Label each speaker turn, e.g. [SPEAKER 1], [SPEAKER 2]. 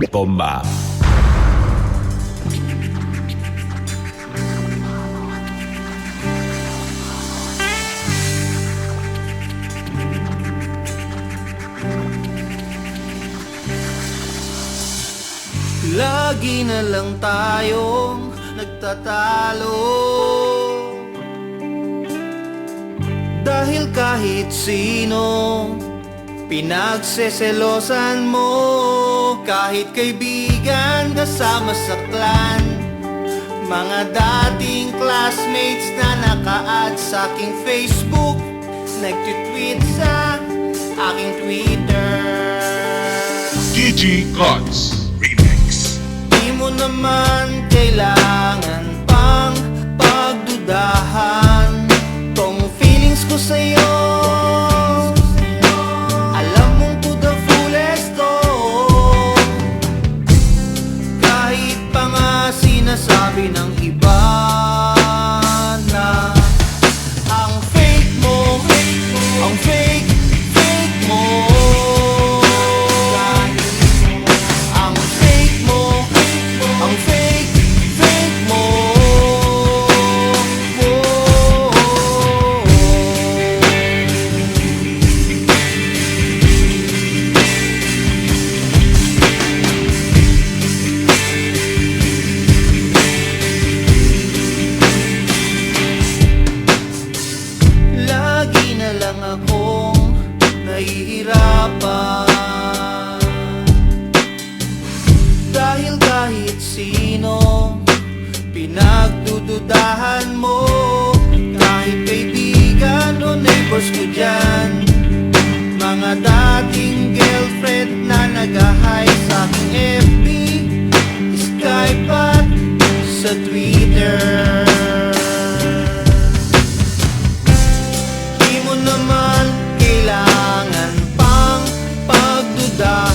[SPEAKER 1] Bomba.
[SPEAKER 2] Lagi na lang tayong nagtatalo, dahil kahit sino pinagseselosan mo. Kahit kaibigan kasama sa clan, mga dating classmates na naka-add sa aking Facebook, nag-tweet sa aking Twitter.
[SPEAKER 1] GG Cuts Remix.
[SPEAKER 2] Di mo naman kailangan pang pagdudahan tong feelings ko sa'yo. Alam mong to the fullest to, kahit pa nga sinasabi ng iba na ang fake mo, ang fake mo. Ang fake mo, ang fake mo. Lagi na lang akong nahihirapan, dahil kahit sino pinagdududahan mo. Kahit kaibigan o neighbors ko dyan, mga dating girlfriend na nag-hi sa aking FB, Skype at sa Twitter. Di mo naman kailangan pang pagduda